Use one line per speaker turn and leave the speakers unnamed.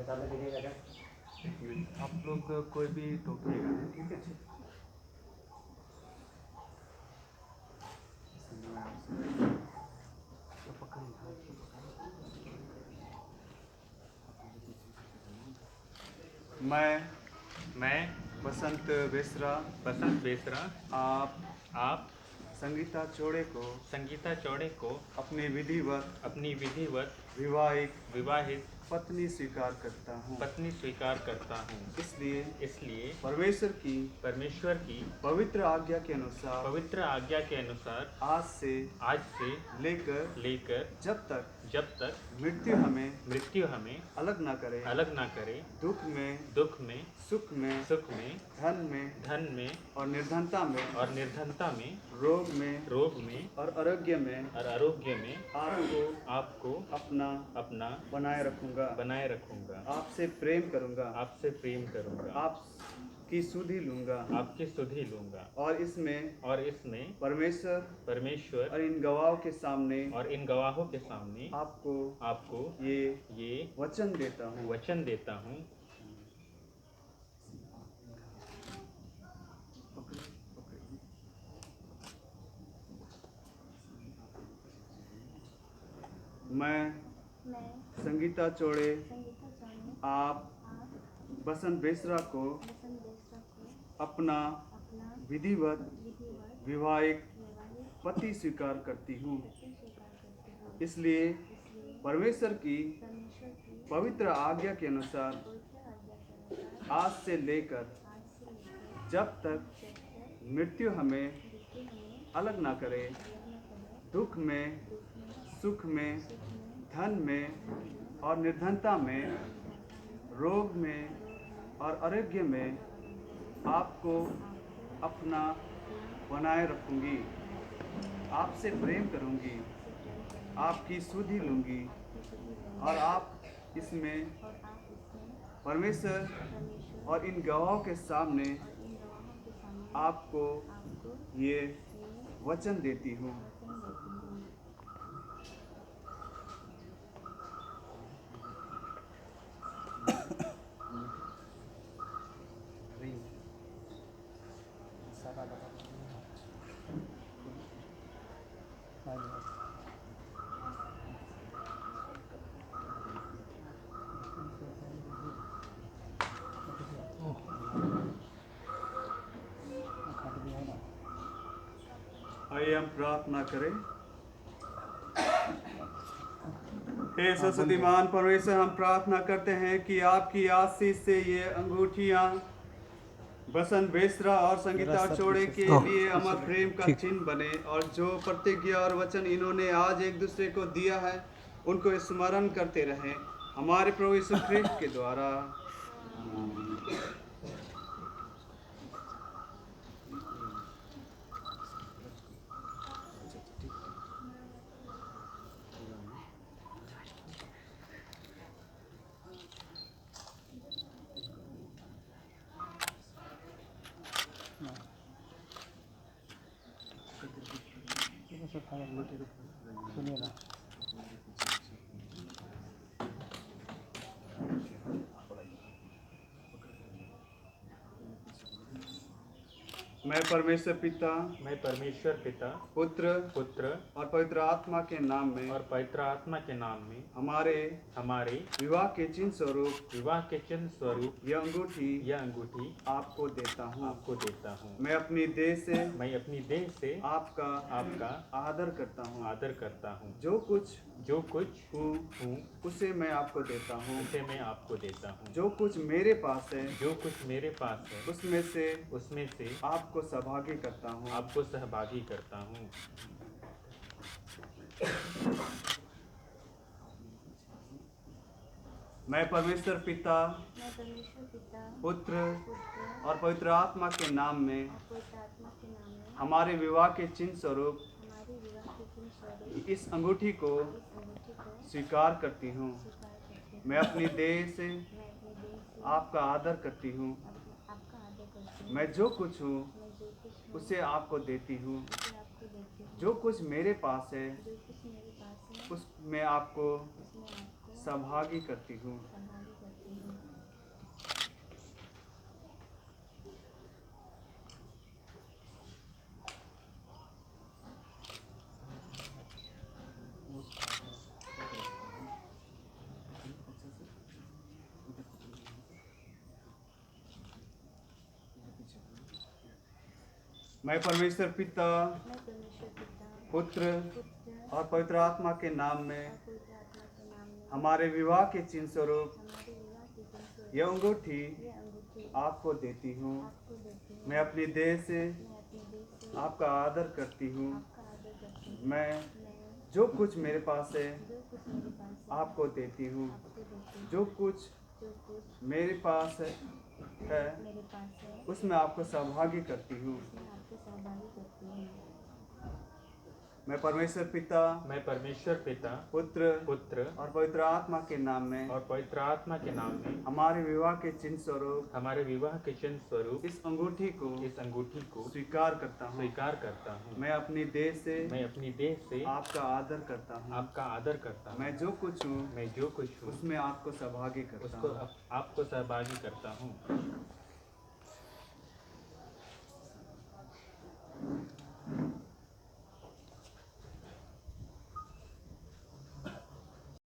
आप लोग कोई भी टोकेगा, ठीक है? तो पकड़िए, हाथ से पकड़िए। मैं
बसंत बेसरा आप संगीता चौड़े को अपने विधिवत विवाहित पत्नी स्वीकार करता हूँ। इसलिए परमेश्वर की पवित्र आज्ञा के अनुसार आज से लेकर जब तक मृत्यु हमें अलग न करे, दुख में, सुख में, धन में और निर्धनता में, रोग में और आरोग्य में आपको अपना बनाए रखूंगा। आपसे प्रेम करूंगा। आपकी सुधि लूंगा। और इसमें परमेश्वर और इन गवाहों के सामने आपको ये वचन देता हूँ। मैं संगीता चौड़े आप बसंत बेसरा को अपना विधिवत विवाहित पति स्वीकार करती हूँ। इसलिए परमेश्वर की पवित्र आज्ञा के अनुसार आज से लेकर जब तक मृत्यु हमें अलग ना करे, दुख में, सुख में, धन में और निर्धनता में, रोग में और आरोग्य में आपको अपना बनाए रखूंगी। आपसे प्रेम करूंगी, आपकी सुधि लूंगी और आप इसमें परमेश्वर और इन गवाहों के सामने आपको ये वचन देती हूँ। आइए हम प्रार्थना करें। हे सरस्वतीमान परमेश्वर, हम प्रार्थना करते हैं कि आपकी आशीष से ये अंगूठियाँ बसंत बेसरा और संगीता चौड़े के लिए अमर प्रेम का चिन्ह बने, और जो प्रतिज्ञा और वचन इन्होंने आज एक दूसरे को दिया है उनको स्मरण करते रहें, हमारे प्रभु यीशु ख्रिस्ट के द्वारा। सुनिए ना, मैं परमेश्वर पिता पुत्र और पवित्र आत्मा के नाम में हमारे विवाह के चिन्ह स्वरूप यह अंगूठी आपको देता हूँ। मैं अपनी देह से आपका आदर करता हूँ। जो कुछ हूँ उसे मैं आपको देता हूँ। जो कुछ मेरे पास है उसमें से आपको सहभागी करता हूँ। मैं परमेश्वर पिता पुत्र और पवित्र आत्मा के नाम में हमारे विवाह के चिन्ह स्वरूप इस अंगूठी को स्वीकार करती हूँ। मैं अपनी देह से आपका आदर करती हूँ। मैं जो कुछ हूँ उसे आपको देती हूँ। जो कुछ मेरे पास है उसमें आपको सहभागी करती हूँ। मैं परमेश्वर पिता,
मैं परमेश्वर पिता,
पुत्र
पुत्र
और पवित्र आत्मा के नाम
और
में
पवित्र आत्मा के नाम में
हमारे विवाह के चिन्ह स्वरूप
हमारे विवाह के दिन स्वरूप
यह अंगूठी
ये अंगूठी
आपको देती हूँ।
आपको देती हूँ।
मैं अपनी देह से
मैं अपने देश से
आपका आदर करती हूँ।
आपका आदर करती हूँ।
मैं
मैं
जो कुछ मेरे पास है
जो कुछ मेरे पास है
आपको देती हूँ।
आपको देती हूँ।
जो कुछ
जो कुछ
मेरे पास है
मेरे पास है
उसमें आपको सहभागी करती हूँ।
उसमें आपको सहभागी करती हूँ।
मैं परमेश्वर पिता,
मैं परमेश्वर पिता,
पुत्र
पुत्र
और पवित्र आत्मा के नाम में
और पवित्र आत्मा के नाम में
हमारे विवाह के चिन्ह स्वरूप
हमारे विवाह के चिन्ह स्वरूप
इस अंगूठी को
इस अंगूठी को
स्वीकार करता हूँ।
स्वीकार करता हूँ।
मैं अपनी देह से
मैं अपनी देह से
आपका आदर करता हूँ।
आपका आदर करता हूँ।
मैं जो कुछ हूँ
मैं जो कुछ हूँ
उसमें आपको सहभागी करता
उसको
हूँ।
आपको सहभागी करता हूँ।